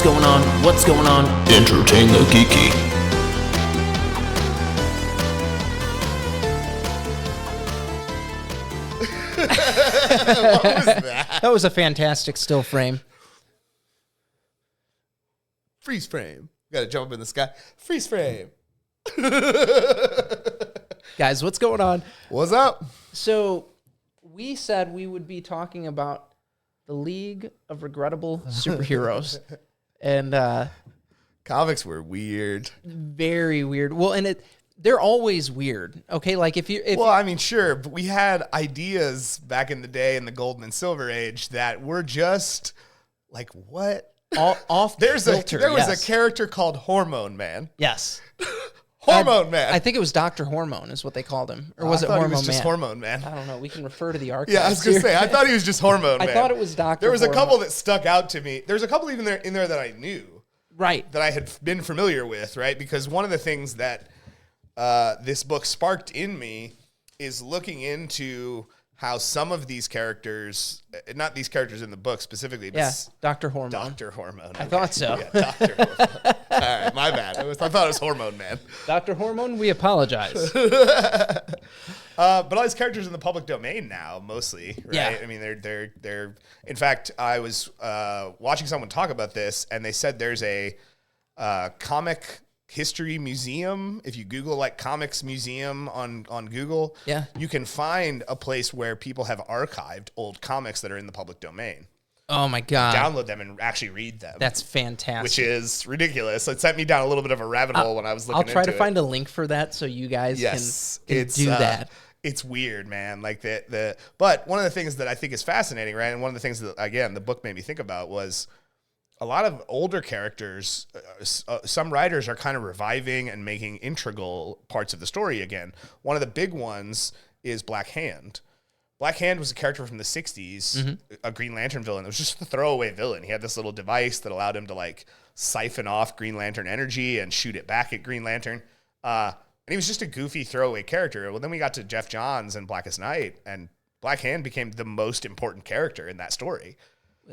going on? What's going on? Entertain the Geeky. What was that? That was a fantastic still frame. Freeze frame. Gotta jump up in the sky. Freeze frame. Guys, what's going on? What's up? So, we said we would be talking about the League of Regrettable Superheroes. And Comics were weird. very weird. Well, and they're always weird. Okay, like if Well, I mean, sure, but we had ideas back in the day in the Golden and Silver Age that were just like, what? off There was yes. a character called Hormone Man. Yes. Hormone Man. I think it was Dr. Hormone is what they called him. Or was I it thought Hormone he was just Man? Hormone Man. I don't know. We can refer to the archives. Yeah, I was going to say, I thought he was just Hormone Man. I thought it was Dr. There was a Hormone. couple that stuck out to me. There's a couple even in there that I knew. Right. That I had been familiar with, right? Because one of the things that this book sparked in me is looking into how some of these characters, not these characters in the book specifically, but Dr. Hormone. Dr. Hormone. I thought so. Yeah, Dr. Hormone. All right, my bad. I thought it was Hormone Man. Dr. Hormone, we apologize. But all these characters in the public domain now, mostly, right? Yeah. I mean, they're. In fact, I was watching someone talk about this, and they said there's a comic history museum. If you Google like comics museum on Google, you can find a place where people have archived old comics that are in the public domain. Oh my God. Download them and actually read them. That's fantastic. Which is ridiculous. It sent me down a little bit of a rabbit hole when I was looking into it. I'll try to find a link for that so you guys can do that. It's weird, man. Like but one of the things that I think is fascinating, right? And one of the things that, again, the book made me think about was a lot of older characters, some writers are kind of reviving and making integral parts of the story again. One of the big ones is Black Hand. Black Hand was a character from the 60s, a Green Lantern villain. It was just a throwaway villain. He had this little device that allowed him to like siphon off Green Lantern energy and shoot it back at Green Lantern. And he was just a goofy throwaway character. Well, then we got to Jeff Johns and Blackest Night, and Black Hand became the most important character in that story.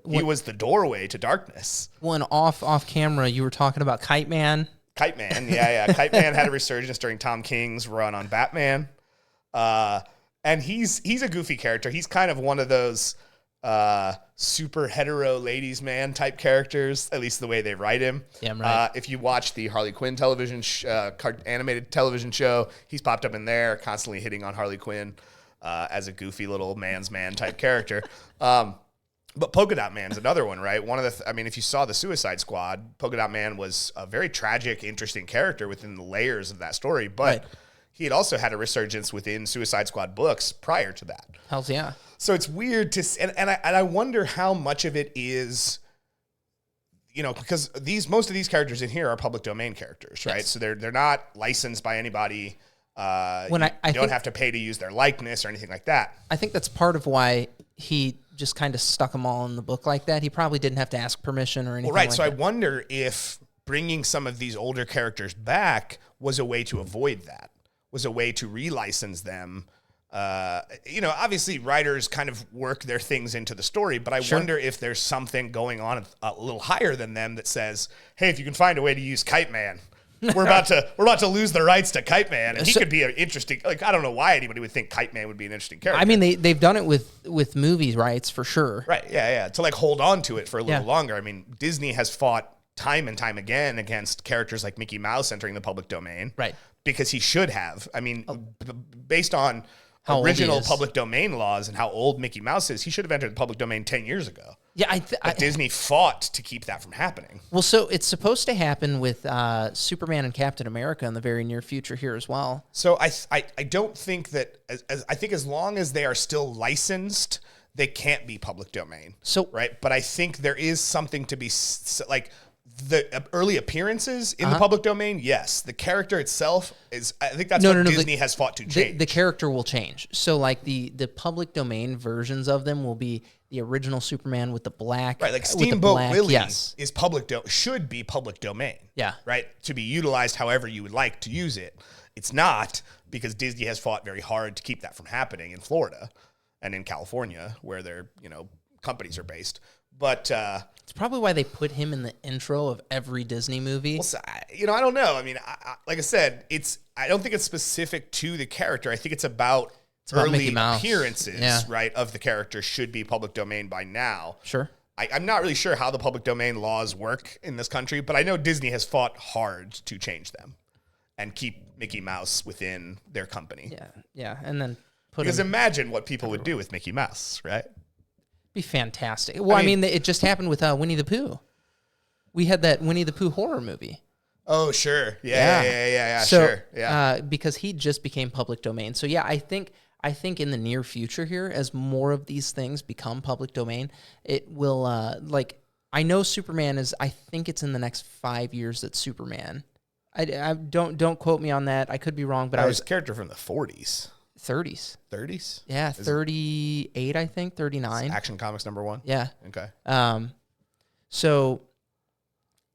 He was the doorway to darkness. When off camera, you were talking about Kite Man. Kite Man, yeah. Kite Man had a resurgence during Tom King's run on Batman. And he's a goofy character. He's kind of one of those super hetero ladies man type characters, at least the way they write him. Yeah, right. If you watch the Harley Quinn television animated television show, he's popped up in there, constantly hitting on Harley Quinn as a goofy little man's man type character. But Polka Dot Man's another one, right? One of the, if you saw the Suicide Squad, Polka Dot Man was a very tragic, interesting character within the layers of that story, but he had also had a resurgence within Suicide Squad books prior to that. Hells yeah. So it's weird to, and I wonder how much of it is, because most of these characters in here are public domain characters, right? Yes. So they're not licensed by anybody. You don't have to pay to use their likeness or anything like that. I think that's part of why he just kind of stuck them all in the book like that. He probably didn't have to ask permission or anything. Well, right. Like so that. I wonder if bringing some of these older characters back was a way to avoid that, was a way to relicense them. Obviously writers kind of work their things into the story, but I wonder if there's something going on a little higher than them that says, hey, if you can find a way to use Kite Man, we're about to lose the rights to Kite Man, and he could be an interesting. Like, I don't know why anybody would think Kite Man would be an interesting character. I mean, they've done it with movies rights for sure. Right? Yeah. To like hold on to it for a little longer. I mean, Disney has fought time and time again against characters like Mickey Mouse entering the public domain, right? Because he should have. I mean, based on how original public domain laws and how old Mickey Mouse is, he should have entered the public domain 10 years ago. Yeah, but Disney fought to keep that from happening. Well, so it's supposed to happen with Superman and Captain America in the very near future here as well. So I don't think that, I think as long as they are still licensed, they can't be public domain. So right, but I think there is something to be like the early appearances in the public domain. Yes, the character itself is. I think that's what Disney has fought to change. The character will change. So like the public domain versions of them will be the original Superman with the black. Right, like Steamboat Willie yes. is should be public domain. Yeah. Right, to be utilized however you would like to use it. It's not, because Disney has fought very hard to keep that from happening in Florida and in California, where their companies are based. But It's probably why they put him in the intro of every Disney movie. well, I don't know. I mean, like I said, I don't think it's specific to the character. I think it's about about Mickey early Mouse. appearances, right, of the character should be public domain by now. Sure. I'm not really sure how the public domain laws work in this country, but I know Disney has fought hard to change them and keep Mickey Mouse within their company. Yeah, and then Because imagine what people would do with Mickey Mouse, right? Be fantastic. Well, I mean, it just happened with Winnie the Pooh. We had that Winnie the Pooh horror movie. Oh, sure. Yeah, so, sure. Yeah. Because he just became public domain. So yeah, I think in the near future here, as more of these things become public domain, it will I know Superman is. I think it's in the next 5 years that Superman. I don't quote me on that. I could be wrong, but I was a character from the 40s. 30s. 30s? Yeah, 38, I think, 39. Action Comics #1? Yeah. Okay. So,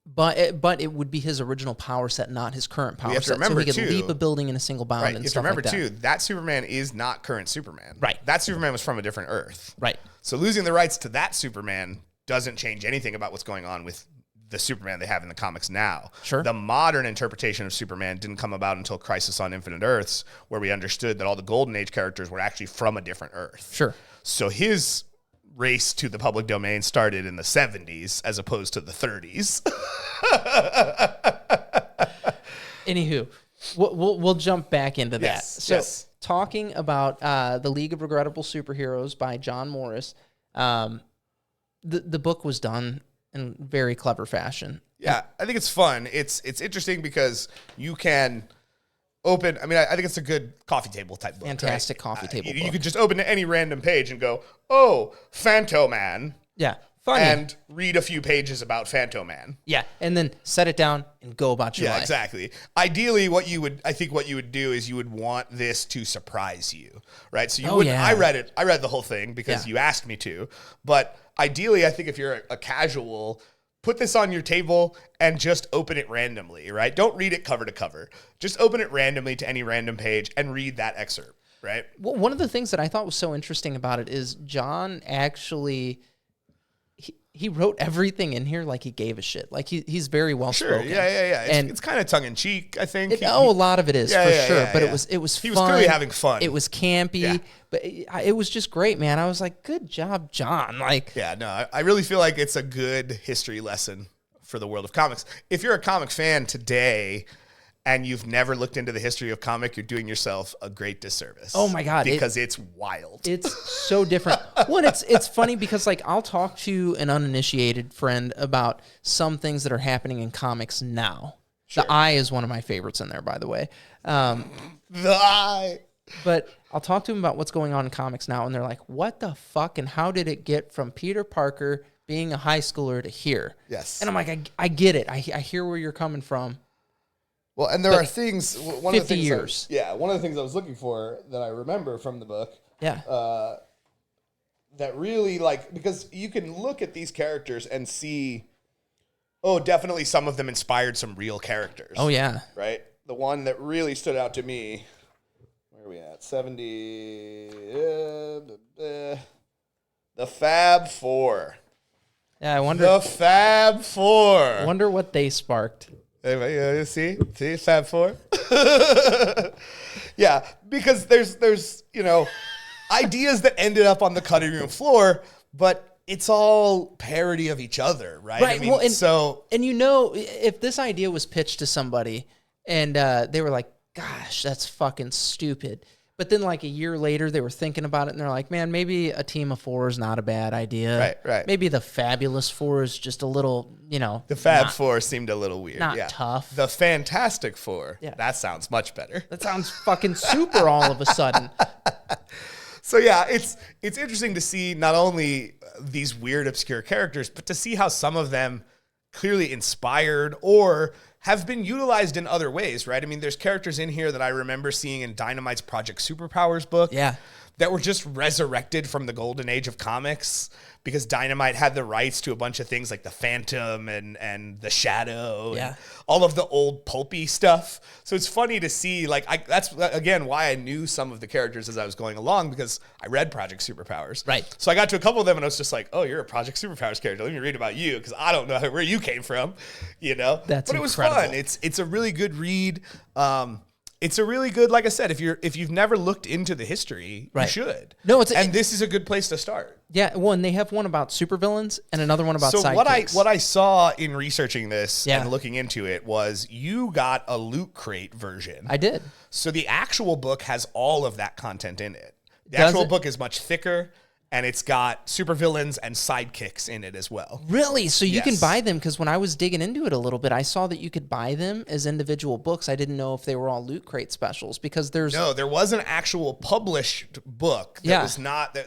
but it would be his original power set, not his current power set. So he could leap a building in a single bound and stuff like that. You have to remember, too, that Superman is not current Superman. Right. That Superman was from a different Earth. Right. So losing the rights to that Superman doesn't change anything about what's going on with the Superman they have in the comics now. Sure. The modern interpretation of Superman didn't come about until Crisis on Infinite Earths, where we understood that all the Golden Age characters were actually from a different Earth. Sure. So his race to the public domain started in the 70s as opposed to the 30s. Anywho, we'll jump back into that. Yes, talking about the League of Regrettable Superheroes by John Morris, the book was done in very clever fashion. Yeah, I think it's fun. It's interesting because you can open. I mean, I think it's a good coffee table type book. Fantastic coffee table book. You could just open to any random page and go, "Oh, Phantoman." Yeah, funny. And read a few pages about Phantoman. Yeah, and then set it down and go about your life. Yeah, exactly. Ideally, what you would do is you would want this to surprise you, right? So you wouldn't. Yeah. I read the whole thing because you asked me to. But ideally, I think if you're a casual, put this on your table and just open it randomly, right? Don't read it cover to cover. Just open it randomly to any random page and read that excerpt, right? Well, one of the things that I thought was so interesting about it is John actually. He wrote everything in here like he gave a shit. Like he's very well spoken. Sure, yeah. It's kind of tongue in cheek, I think. A lot of it is for sure. But it was fun. He was clearly having fun. It was campy, but it was just great, man. I was like, good job, John. Like, yeah, no, I really feel like it's a good history lesson for the world of comics. If you're a comic fan today and you've never looked into the history of comic, you're doing yourself a great disservice. Oh my God. Because it's wild. It's so different. Well, it's funny because like I'll talk to an uninitiated friend about some things that are happening in comics now. Sure. The Eye is one of my favorites in there, by the way. The Eye. But I'll talk to them about what's going on in comics now, and they're like, what the fuck, and how did it get from Peter Parker being a high schooler to here? Yes. And I'm like, I get it. I hear where you're coming from. Well, and there are things. One 50 of the things years. One of the things I was looking for that I remember from the book. Yeah. That really because you can look at these characters and see, definitely some of them inspired some real characters. Oh yeah. Right. The one that really stood out to me. Where are we at? 70. The Fab Four. Yeah, I wonder. The Fab Four. I wonder what they sparked. See, Fab Four. Yeah, because there's ideas that ended up on the cutting room floor, but it's all parody of each other, right? Right. I mean, if this idea was pitched to somebody and they were like, "Gosh, that's fucking stupid," but then like a year later they were thinking about it and they're like, "Man, maybe a team of four is not a bad idea. Right. Maybe the Fabulous Four is just a little, The Fab Four seemed a little weird. Not tough. The Fantastic Four. Yeah. That sounds much better. That sounds fucking super all of a sudden. So yeah, it's interesting to see not only these weird obscure characters, but to see how some of them clearly inspired or have been utilized in other ways, right? I mean, there's characters in here that I remember seeing in Dynamite's Project Superpowers book. Yeah. that were just resurrected from the golden age of comics because Dynamite had the rights to a bunch of things like the Phantom and the Shadow and all of the old pulpy stuff. So it's funny to see, like, that's again why I knew some of the characters as I was going along, because I read Project Superpowers. Right. So I got to a couple of them and I was just like, oh, you're a Project Superpowers character. Let me read about you because I don't know where you came from, you know? That's But it was incredible. fun. It's a really good read. It's a really good, like I said, if you've never looked into the history, you should. No, and this is a good place to start. Yeah, one, they have one about supervillains and another one about sidekicks. What I saw in researching this and looking into it was you got a Loot Crate version. I did. So the actual book has all of that content in it. The actual book is much thicker, and it's got supervillains and sidekicks in it as well. Really? So you can buy them? Because when I was digging into it a little bit, I saw that you could buy them as individual books. I didn't know if they were all Loot Crate specials, because there's... No, there was an actual published book that was not...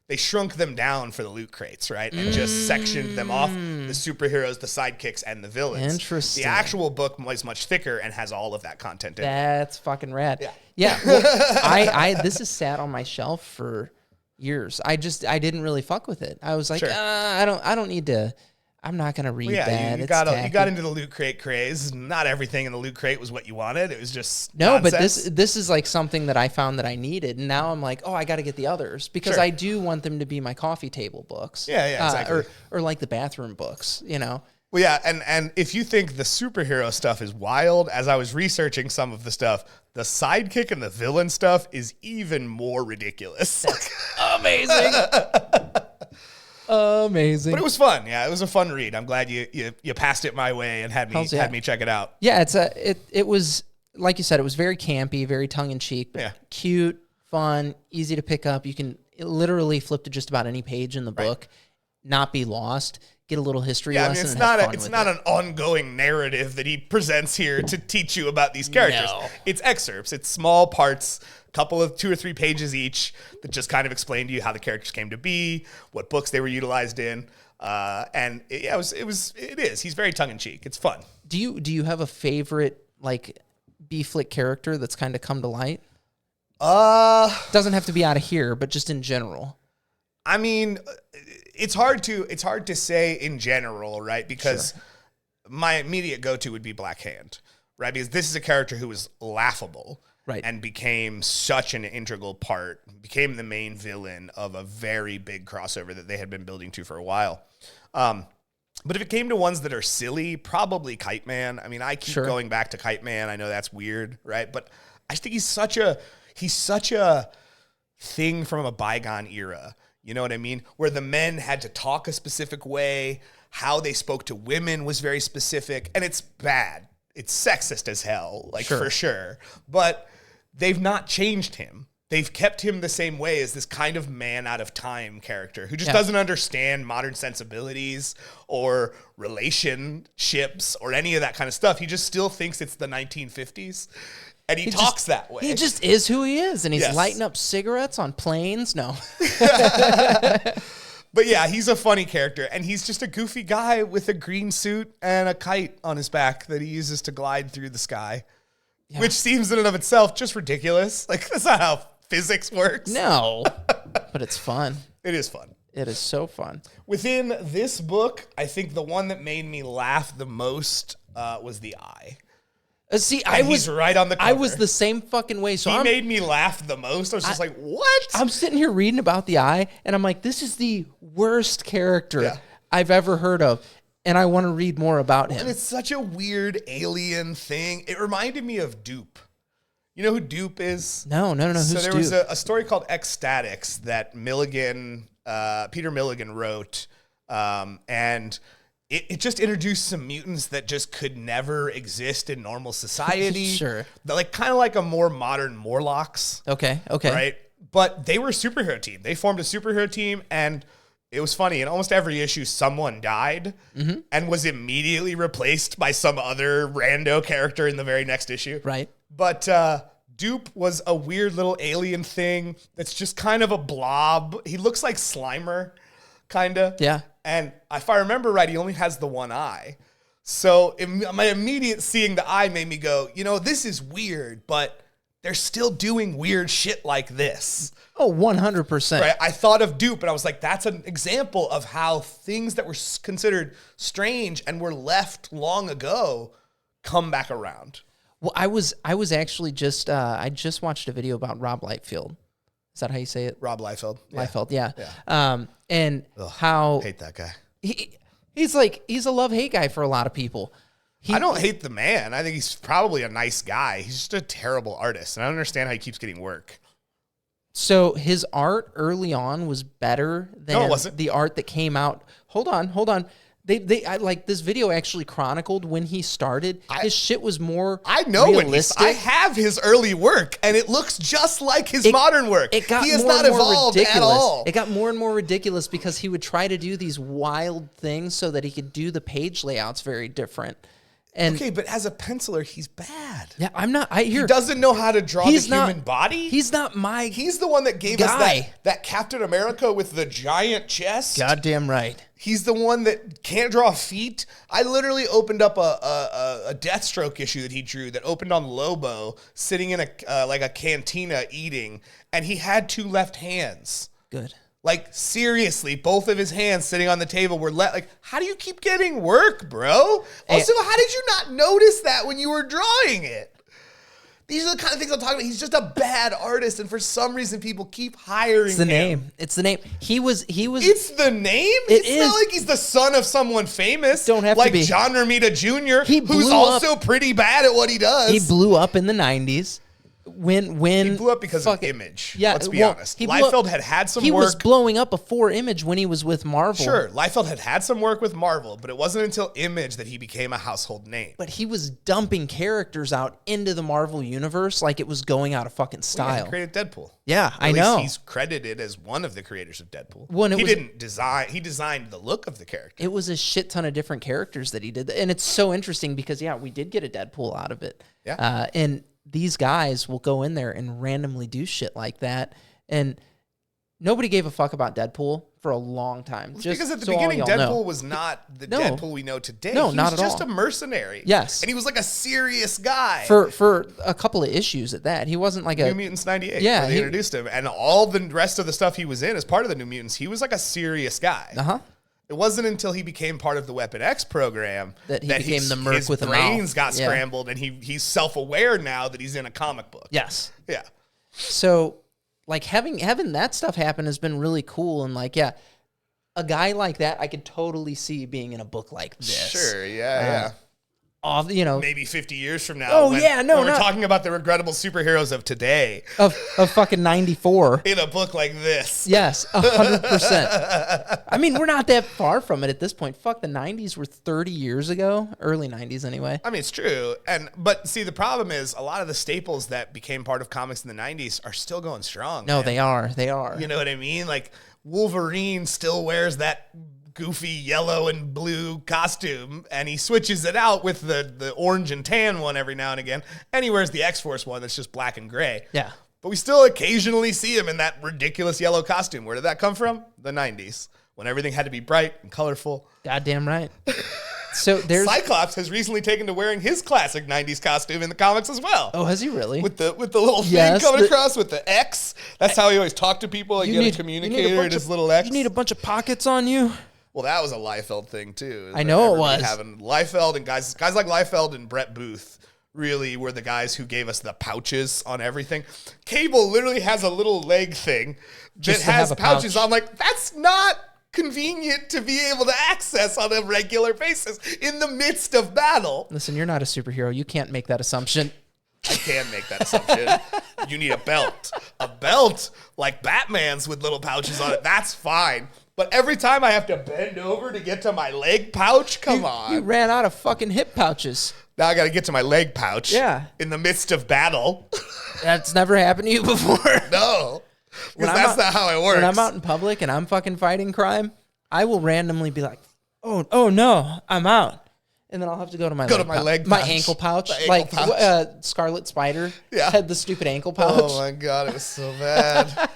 They shrunk them down for the Loot Crates, right? And just sectioned them off, the superheroes, the sidekicks, and the villains. Interesting. The actual book was much thicker and has all of that content in it. That's fucking rad. Yeah. Well, this is sat on my shelf for years. I didn't really fuck with it. I was like, I don't need to. I'm not gonna read that. You got into the Loot Crate craze. Not everything in the Loot Crate was what you wanted. It was just nonsense. But this is like something that I found that I needed, and now I'm like, oh, I got to get the others because I do want them to be my coffee table books. Yeah, exactly. Or like the bathroom books, you know. Well, yeah, and if you think the superhero stuff is wild, as I was researching some of the stuff, the sidekick and the villain stuff is even more ridiculous. That's amazing. Amazing. But it was fun. Yeah, it was a fun read. I'm glad you passed it my way and had me check it out. Yeah, it was, like you said, it was very campy, very tongue in cheek, but cute, fun, easy to pick up. You can literally flip to just about any page in the book, not be lost. Get a little history lesson. It's not an ongoing narrative that he presents here to teach you about these characters. No. It's excerpts. It's small parts, couple of 2 or 3 pages each that just kind of explain to you how the characters came to be, what books they were utilized in, and it is. He's very tongue in cheek. It's fun. Do you have a favorite like B-flick character that's kind of come to light? Doesn't have to be out of here, but just in general. I mean, it's hard to say in general, right? Because my immediate go-to would be Black Hand, right? Because this is a character who was laughable, right, and became such an integral part, became the main villain of a very big crossover that they had been building to for a while. But if it came to ones that are silly, probably Kite Man. I mean, I keep going back to Kite Man. I know that's weird, right? But I think he's such a thing from a bygone era. You know what I mean? Where the men had to talk a specific way, how they spoke to women was very specific, and it's bad. It's sexist as hell, for sure. But they've not changed him. They've kept him the same way as this kind of man out of time character who just doesn't understand modern sensibilities or relationships or any of that kind of stuff. He just still thinks it's the 1950s. And he talks that way. He just is who he is. And he's lighting up cigarettes on planes. No. But yeah, he's a funny character. And he's just a goofy guy with a green suit and a kite on his back that he uses to glide through the sky. Yeah. Which seems in and of itself just ridiculous. Like, that's not how physics works. No. But it's fun. It is fun. It is so fun. Within this book, I think the one that made me laugh the most was the Eye. I was right on the cover. I was the same fucking way. So he made me laugh the most. I was just like, what? I'm sitting here reading about the Eye, and I'm like, this is the worst character I've ever heard of, and I want to read more about him. And it's such a weird alien thing. It reminded me of Dupe. You know who Dupe is? No. Who's Dupe? Was a story called Ecstatics that Peter Milligan wrote, and it just introduced some mutants that just could never exist in normal society. Sure. They're kind of like a more modern Morlocks. Okay. Right? But they were a superhero team. They formed a superhero team, and it was funny. In almost every issue, someone died and was immediately replaced by some other rando character in the very next issue. Right. But Dupe was a weird little alien thing that's just kind of a blob. He looks like Slimer, kind of. Yeah. And if I remember right, he only has the one eye. So my immediate seeing the eye made me go, this is weird, but they're still doing weird shit like this. Oh, 100%. Right? I thought of Dupe, and I was like, that's an example of how things that were considered strange and were left long ago come back around. Well, I was actually just I just watched a video about Rob Liefeld. Is that how you say it? Rob Liefeld. Liefeld, yeah. And how hate that guy. He's a love-hate guy for a lot of people. I don't hate the man. I think he's probably a nice guy. He's just a terrible artist, and I don't understand how he keeps getting work. So his art early on was better than the art that came out. Hold on. I like this video actually chronicled when he started. His shit was more realistic. I have his early work, and it looks just like his modern work. He has not evolved at all. It got more and more ridiculous because he would try to do these wild things so that he could do the page layouts very different. And okay, but as a penciler, he's bad. Yeah, I'm not. He doesn't know how to draw the human body. He's not my He's the one that gave us that Captain America with the giant chest. Goddamn right. He's the one that can't draw feet. I literally opened up a Deathstroke issue that he drew that opened on Lobo, sitting in a cantina eating, and he had 2 left hands. Good. Like, seriously, both of his hands sitting on the table were how do you keep getting work, bro? Also, how did you not notice that when you were drawing it? These are the kind of things I'm talking about. He's just a bad artist, and for some reason, people keep hiring him. It's the name. He was. It's the name? It's not like he's the son of someone famous. Don't have to be. Like John Romita Jr., who's also pretty bad at what he does. He blew up in the 90s. When he blew up because of Image. Yeah, let's be honest. Liefeld had some work. He was blowing up before Image when he was with Marvel. Sure, Liefeld had some work with Marvel, but it wasn't until Image that he became a household name. But he was dumping characters out into the Marvel universe like it was going out of fucking style. Well, yeah, he created Deadpool. Yeah, I know. He's credited as one of the creators of Deadpool. He designed the look of the character. It was a shit ton of different characters that he did, and it's so interesting because we did get a Deadpool out of it. Yeah, and these guys will go in there and randomly do shit like that. And nobody gave a fuck about Deadpool for a long time. Because at the beginning, Deadpool was not the Deadpool we know today. No, not at all. He was just a mercenary. Yes. And he was like a serious guy. For a couple of issues at that. He wasn't like New Mutants 98. Yeah. Where they introduced him. And all the rest of the stuff he was in as part of the New Mutants, he was like a serious guy. Uh-huh. It wasn't until he became part of the Weapon X program that he became the merc with a mouth. His brains got scrambled, and he's self-aware now that he's in a comic book. Yes. Yeah. So, like, having that stuff happen has been really cool, and a guy like that I could totally see being in a book like this. Sure, yeah. Maybe 50 years from now. When we're talking about the regrettable superheroes of today. Of fucking 94. In a book like this. Yes, 100%. I mean, we're not that far from it at this point. Fuck, the 90s were 30 years ago. Early 90s, anyway. I mean, it's true. But see, the problem is a lot of the staples that became part of comics in the 90s are still going strong. No, they are. They are. You know what I mean? Like, Wolverine still wears that goofy yellow and blue costume, and he switches it out with the orange and tan one every now and again, and he wears the X-Force one that's just black and gray. Yeah. But we still occasionally see him in that ridiculous yellow costume. Where did that come from? The 90s, when everything had to be bright and colorful. Goddamn right. So there's Cyclops has recently taken to wearing his classic 90s costume in the comics as well. Oh, has he really? With the little thing coming across with the X. That's how he always talked to people. Like, you had a communicator and his little X. You need a bunch of pockets on you. Well, that was a Liefeld thing too. I know it was. Having Liefeld and guys like Liefeld and Brett Booth really were the guys who gave us the pouches on everything. Cable literally has a little leg thing that has pouches on. Like, that's not convenient to be able to access on a regular basis in the midst of battle. Listen, you're not a superhero. You can't make that assumption. I can make that assumption. You need a belt. A belt like Batman's with little pouches on it. That's fine. But every time I have to bend over to get to my leg pouch, come on. You ran out of fucking hip pouches. Now I got to get to my leg pouch. Yeah. In the midst of battle. That's never happened to you before. No. Because that's not how it works. When I'm out in public and I'm fucking fighting crime, I will randomly be like, oh no, I'm out. And then I'll have to go to my leg pouch. My ankle pouch. Scarlet Spider had the stupid ankle pouch. Oh my God, it was so bad.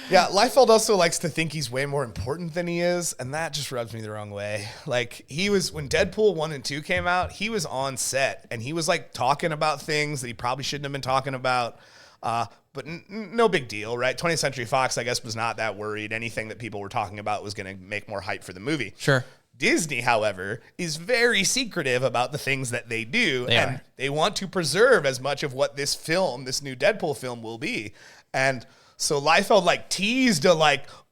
Yeah, Liefeld also likes to think he's way more important than he is, and that just rubs me the wrong way. Like, when Deadpool 1 and 2 came out, he was on set, and he was, like, talking about things that he probably shouldn't have been talking about, but no big deal, right? 20th Century Fox, I guess, was not that worried. Anything that people were talking about was going to make more hype for the movie. Sure. Disney, however, is very secretive about the things that they do, and they want to preserve as much of what this new Deadpool film will be, and... So Liefeld like teased I'm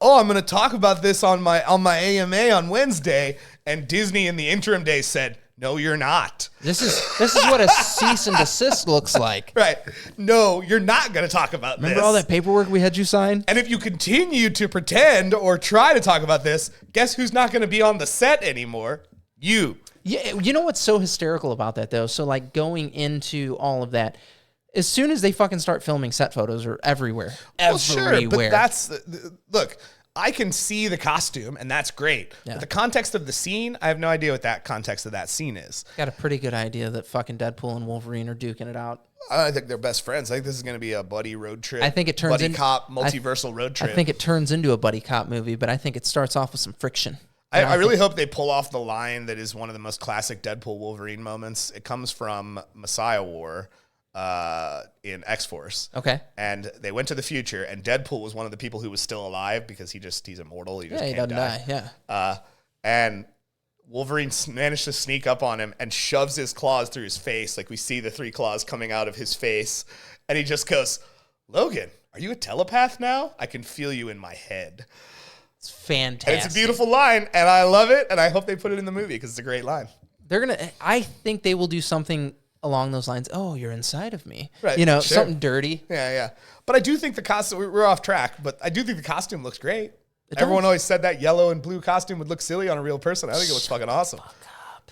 going to talk about this on my AMA on Wednesday, and Disney in the interim days said, no, you're not. This is what a cease and desist looks like. Right. No, you're not going to talk about this. Remember all that paperwork we had you sign? And if you continue to pretend or try to talk about this, guess who's not going to be on the set anymore? You. Yeah, you know what's so hysterical about that, though? So, like, going into all of that, as soon as they fucking start filming set photos are everywhere. Well, sure, but that's... Look, I can see the costume, and that's great. Yeah. But the context of the scene, I have no idea what that context of that scene is. Got a pretty good idea that fucking Deadpool and Wolverine are duking it out. I think they're best friends. I think this is going to be a buddy road trip. I think it turns buddy cop, multiversal road trip. I think it turns into a buddy cop movie, but I think it starts off with some friction. I really hope they pull off the line that is one of the most classic Deadpool Wolverine moments. It comes from Messiah War. In X-Force. Okay. And they went to the future, and Deadpool was one of the people who was still alive because he's immortal. He doesn't die. Yeah. And Wolverine managed to sneak up on him and shoves his claws through his face. Like we see the 3 claws coming out of his face. And he just goes, Logan, are you a telepath now? I can feel you in my head. It's fantastic. And it's a beautiful line, and I love it, and I hope they put it in the movie because it's a great line. I think they will do something along those lines. Oh, you're inside of me. Right. Sure. Something dirty. Yeah. But I do think the costume, we're off track, but I do think the costume looks great. Everyone always said that yellow and blue costume would look silly on a real person. I think it looks fucking awesome.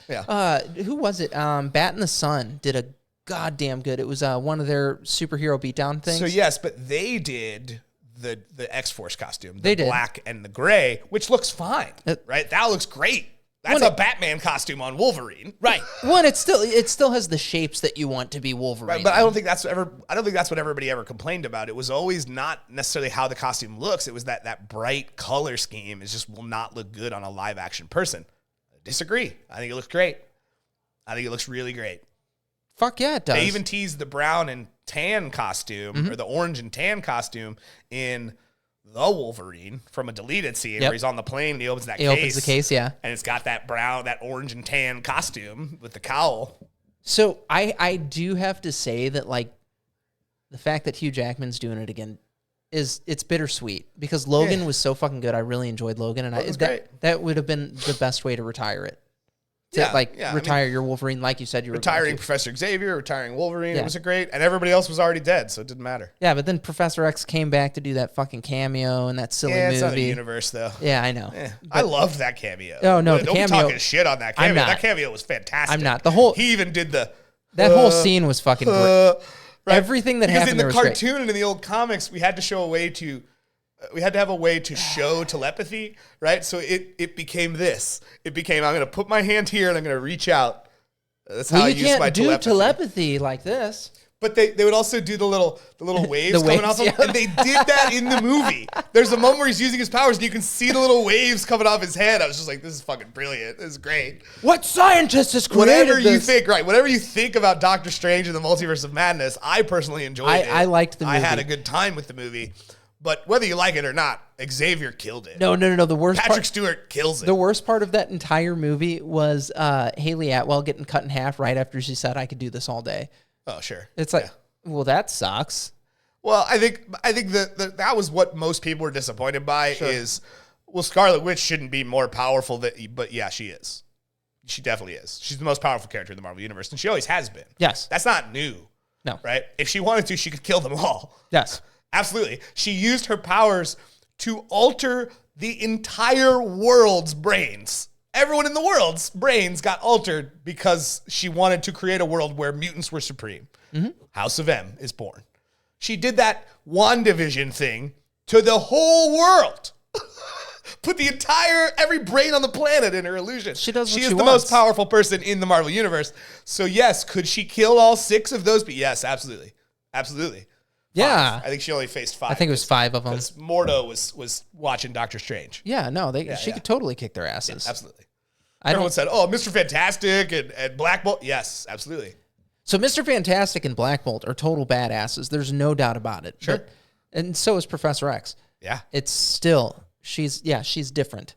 Yeah. Who was it? Bat in the Sun did a goddamn good. It was one of their superhero beatdown things. So yes, but they did the X-Force costume, the black and the gray, which looks fine, right? That looks great. That's a Batman costume on Wolverine, right? One, it still has the shapes that you want to be Wolverine, right, but I don't think that's what everybody ever complained about. It was always not necessarily how the costume looks. It was that bright color scheme will not look good on a live action person. I disagree. I think it looks great. I think it looks really great. Fuck yeah, it does. They even teased the brown and tan costume or the orange and tan costume in the Wolverine from a deleted scene where he's on the plane and he opens case. Opens the case, yeah. And it's got that orange and tan costume with the cowl. So I do have to say that, like, the fact that Hugh Jackman's doing it again it's bittersweet because Logan was so fucking good. I really enjoyed Logan, and that would have been the best way to retire it. Retire your Wolverine, like you said, you were retiring Professor Xavier, retiring Wolverine. It was and everybody else was already dead, so it didn't matter. Yeah, but then Professor X came back to do that fucking cameo and that silly movie. It's not a universe, though. Yeah, I know. I loved that cameo. Oh no, the don't cameo. Don't be talking shit on that cameo. That cameo was fantastic. I'm not. He even did that whole scene was fucking great. Right? Everything that happened there was great. Because in the cartoon and in the old comics, we had to have a way to show telepathy, right? So it became this. It became, I'm going to put my hand here and I'm going to reach out. That's how I use my telepathy. You can't do telepathy like this. But they would also do the little waves coming off him, and they did that in the movie. There's a moment where he's using his powers, and you can see the little waves coming off his head. I was just like, this is fucking brilliant. This is great. What scientist has created whatever you think about Doctor Strange and the Multiverse of Madness, I personally enjoyed it. I liked the movie. I had a good time with the movie. But whether you like it or not, Xavier killed it. No. The worst Patrick Stewart kills it. The worst part of that entire movie was Haley Atwell getting cut in half right after she said, I could do this all day. Oh, sure. It's like, well, that sucks. Well, I think that was what most people were disappointed by is, well, Scarlet Witch shouldn't be more powerful, but yeah, she is. She definitely is. She's the most powerful character in the Marvel Universe, and she always has been. Yes. That's not new. No. Right? If she wanted to, she could kill them all. Yes. Absolutely. She used her powers to alter the entire world's brains. Everyone in the world's brains got altered because she wanted to create a world where mutants were supreme. Mm-hmm. House of M is born. She did that WandaVision thing to the whole world. Put every brain on the planet in her illusion. She does what she is the most powerful person in the Marvel Universe. So yes, could she kill all 6 of those? But yes, absolutely. Absolutely. Yeah. I think she only faced 5. I think it was 5 of them. Because Mordo was watching Doctor Strange. Yeah, no, she could totally kick their asses. Yeah, absolutely. Everyone said, "Oh, Mr. Fantastic and Black Bolt." Yes, absolutely. So Mr. Fantastic and Black Bolt are total badasses. There's no doubt about it. Sure. And so is Professor X. Yeah. It's still, she's different.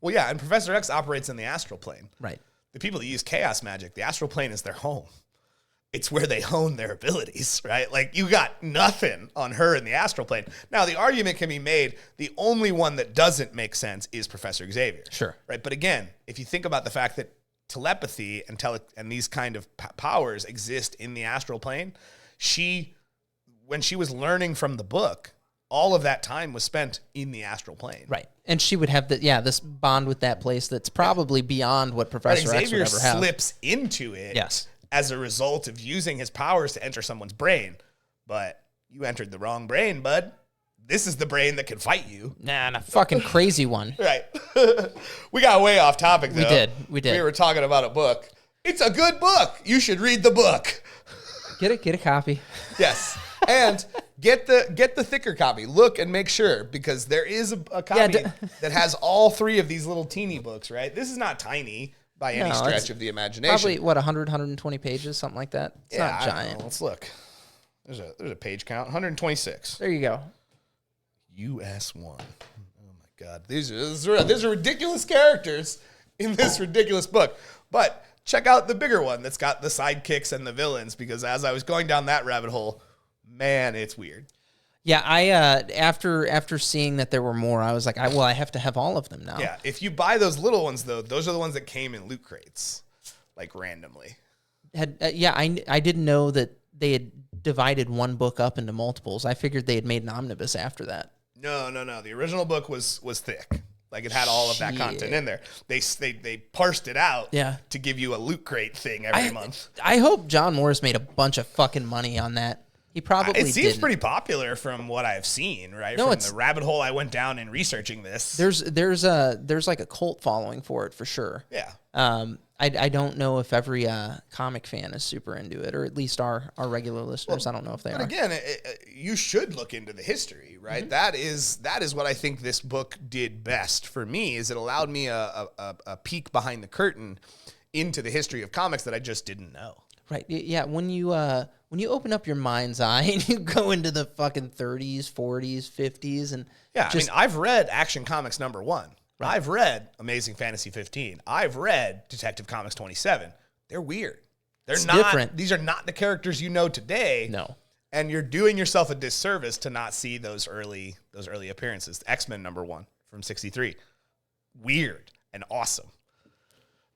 Well, yeah, and Professor X operates in the astral plane. Right. The people that use chaos magic, the astral plane is their home. It's where they hone their abilities, right? Like, you got nothing on her in the astral plane. Now, the argument can be made, the only one that doesn't make sense is Professor Xavier. Sure. Right? But again, if you think about the fact that telepathy and these kind of powers exist in the astral plane, when she was learning from the book, all of that time was spent in the astral plane. Right. And she would have this bond with that place that's probably beyond what Professor X would ever have. Xavier slips into it. Yes. As a result of using his powers to enter someone's brain. But you entered the wrong brain, bud. This is the brain that can fight you. Nah, a fucking crazy one. Right. We got way off topic, though. We did. We were talking about a book. It's a good book. You should read the book. Get a copy. Yes. And get the thicker copy. Look and make sure, because there is a copy that has all 3 of these little teeny books, right? This is not tiny by any stretch of the imagination. Probably, 120 pages, something like that. It's not giant. Let's look. There's a page count, 126. There you go. US 1. Oh my God. These are ridiculous characters in this ridiculous book. But check out the bigger one that's got the sidekicks and the villains, because as I was going down that rabbit hole, man, it's weird. Yeah, I after seeing that there were more, I was like, I have to have all of them now. Yeah, if you buy those little ones, though, those are the ones that came in loot crates, like randomly. I didn't know that they had divided one book up into multiples. I figured they had made an omnibus after that. No. The original book was thick. Like, it had all of that content in there. They parsed it out to give you a loot crate thing every month. I hope John Morris made a bunch of fucking money on that. He probably did. It seems pretty popular from what I've seen, right? No, from the rabbit hole I went down in researching this. There's like a cult following for it for sure. Yeah. I don't know if every comic fan is super into it, or at least our regular listeners. I don't know if they are. But again, you should look into the history, right? Mm-hmm. That is what I think this book did best for me. Is it allowed me a peek behind the curtain into the history of comics that I just didn't know. Right. Yeah. When you open up your mind's eye and you go into the fucking 30s, 40s, 50s, and I've read Action Comics #1. Right. I've read Amazing Fantasy 15. I've read Detective Comics 27. They're weird. They're not different. These are not the characters you know today. No. And you're doing yourself a disservice to not see those early appearances. X-Men #1 from 63. Weird and awesome.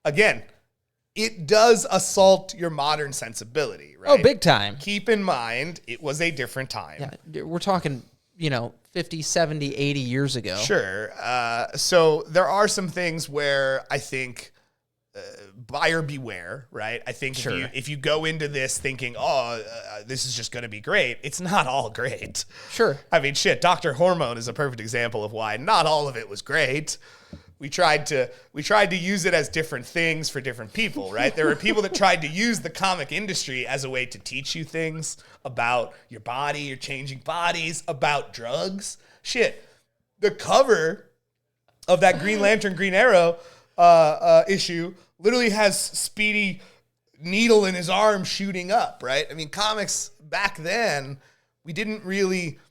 Again, it does assault your modern sensibility, right? Oh, big time. Keep in mind, it was a different time. Yeah, we're talking, 50, 70, 80 years ago. Sure. So there are some things where I think buyer beware, right? I think if you go into this thinking, this is just going to be great, it's not all great. Sure. I mean, shit, Dr. Hormone is a perfect example of why not all of it was great. We tried to use it as different things for different people, right? There were people that tried to use the comic industry as a way to teach you things about your body, your changing bodies, about drugs. Shit, the cover of that Green Lantern, Green Arrow issue literally has Speedy needle in his arm shooting up, right? I mean, comics back then,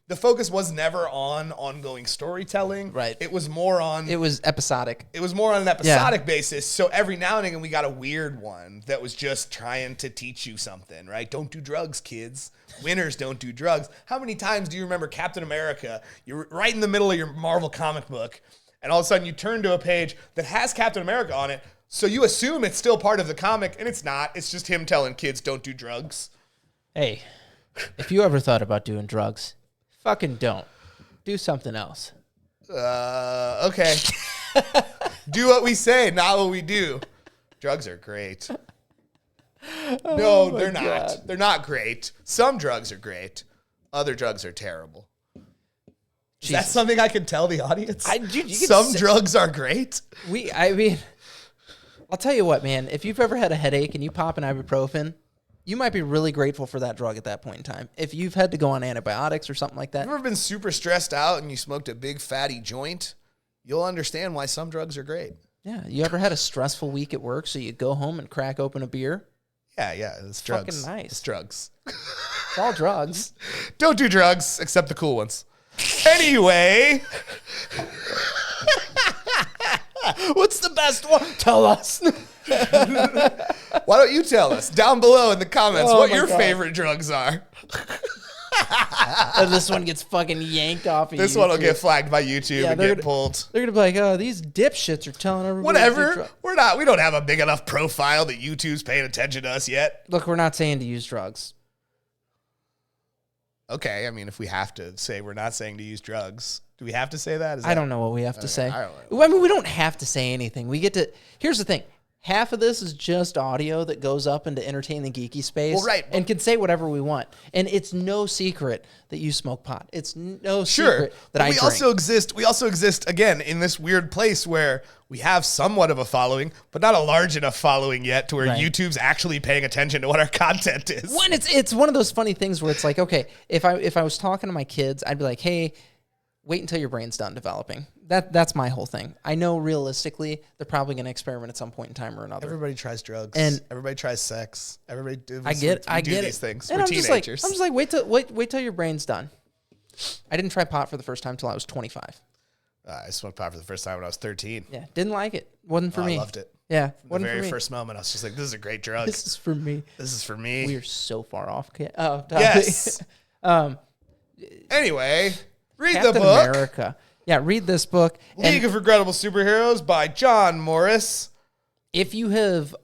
the focus was never on ongoing storytelling. Right. It was more on... It was episodic. It was more on an episodic basis. So every now and again, we got a weird one that was just trying to teach you something, right? Don't do drugs, kids. Winners don't do drugs. How many times do you remember Captain America? You're right in the middle of your Marvel comic book, and all of a sudden you turn to a page that has Captain America on it, so you assume it's still part of the comic, and it's not. It's just him telling kids, don't do drugs. Hey, if you ever thought about doing drugs... Fucking don't. Do something else. Okay. Do what we say, not what we do. Drugs are great. No, they're not. God. They're not great. Some drugs are great. Other drugs are terrible. Is that something I can tell the audience? Some drugs are great. I'll tell you what, man. If you've ever had a headache and you pop an ibuprofen, You might be really grateful for that drug at that point in time. If you've had to go on antibiotics or something like that. If you've ever been super stressed out and you smoked a big fatty joint, you'll understand why some drugs are great. Yeah. You ever had a stressful week at work, so you go home and crack open a beer? Yeah, it's drugs. Fucking nice. It's drugs. It's all drugs. Don't do drugs, except the cool ones. Anyway. What's the best one? Tell us. Why don't you tell us down below in the comments what your God. favorite drugs are? And this one gets fucking yanked off of This YouTube. one will get flagged by YouTube and get pulled. They're going to be like, oh, these dipshits are telling everybody. Whatever. We don't have a big enough profile that YouTube's paying attention to us yet. Look, we're not saying to use drugs. Okay, I mean, if we have to say we're not saying to use drugs, do we have to say that? I don't know what we have to say. I don't know. I mean, we don't have to say anything. We get to. Here's the thing. Half of this is just audio that goes up into Entertain the Geeky space, Well, right. and can say whatever we want. And it's no secret that you smoke pot. It's no secret that I we drink. We also exist again in this weird place where we have somewhat of a following, but not a large enough following yet to where Right. YouTube's actually paying attention to what our content is. When it's one of those funny things where it's like, okay, if I was talking to my kids, I'd be like, hey, wait until your brain's done developing. That's my whole thing. I know realistically they're probably going to experiment at some point in time or another. Everybody tries drugs, And- everybody tries sex. Everybody do. I get these it. things. And We're I'm teenagers. just like, wait till your brain's done. I didn't try pot for the first time till I was 25. I smoked pot for the first time when I was 13. Yeah, didn't like it. Wasn't for me. I loved it. Yeah, The wasn't very for me. first moment, I was just like, "This is a great drug. This is for me. This is for me." We are so far off. Topic. Yes. um, Anyway, read Captain the book. America. Yeah, read this book. And League of Regrettable Superheroes by John Morris. if you have,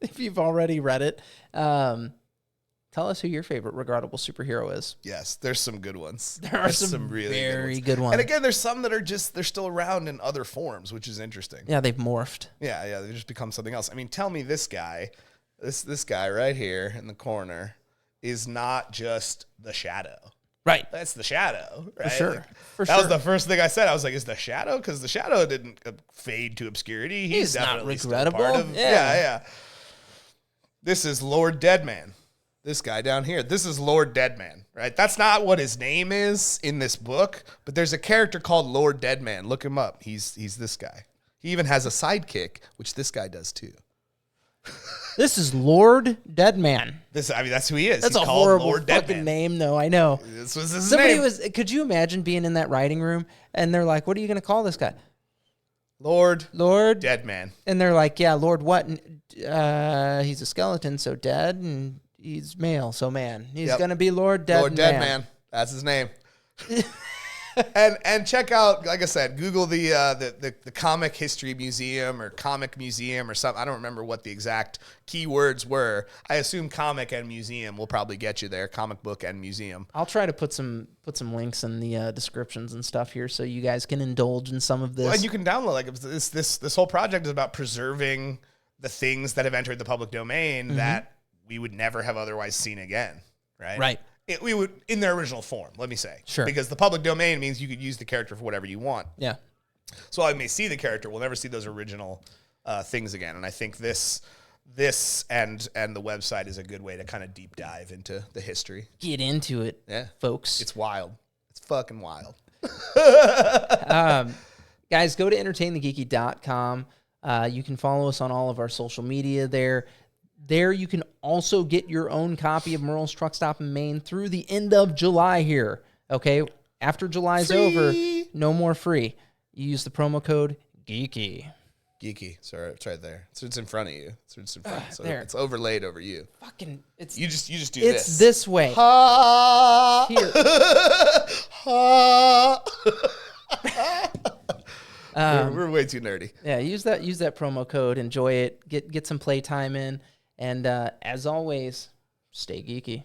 if you've already read it, tell us who your favorite regrettable superhero is. Yes, there's some good ones. There are There's some really very good ones. And again, there's some that are they're still around in other forms, which is interesting. Yeah, they've morphed. Yeah, they just become something else. I mean, tell me this guy right here in the corner is not just the Shadow. Right. That's the Shadow, right? For sure. Like, For that sure. was the first thing I said. I was like, is the Shadow? Because the Shadow didn't fade to obscurity. He's not definitely still regrettable. part of, yeah. This is Lord Deadman. This guy down here. This is Lord Deadman, right? That's not what his name is in this book, but there's a character called Lord Deadman. Look him up. He's this guy. He even has a sidekick, which this guy does too. This is Lord Deadman. That's who he is. That's He's a called horrible Lord fucking Deadman. name, though. I know. This was his Somebody name. could you imagine being in that writing room and they're like, what are you going to call this guy? Lord Lord? Deadman. And they're like, yeah, Lord what? And, he's a skeleton, so dead, and he's male, so man. He's Yep. going to be Lord Deadman. Lord Deadman. That's his name. and check out, like I said, Google the Comic History Museum or Comic Museum or something. I don't remember what the exact keywords were. I assume comic and museum will probably get you there. Comic book and museum. I'll try to put some links in the descriptions and stuff here so you guys can indulge in some of this. Well, and you can download like this whole project is about preserving the things that have entered the public domain that we would never have otherwise seen again. Right. Right. We would in their original form. Let me say. Sure. Because the public domain means you could use the character for whatever you want. Yeah. So I may see the character, we'll never see those original things again. And I think this and the website is a good way to kind of deep dive into the history. Get into it, folks. It's wild. It's fucking wild. Guys, go to entertainthegeeky.com. You can follow us on all of our social media there. There you can also get your own copy of Merle's Truck Stop in Maine through the end of July here. Okay? After July's over, no more free. You use the promo code GEEKY. Geeky. Sorry, it's right there. It's in front of you. It's in front. So there. it's overlaid over you. Fucking, it's You just do it's this. this way. Ha! Here. Ha! We're way too nerdy. Yeah, use that promo code. Enjoy it. Get some playtime in. And as always, stay geeky.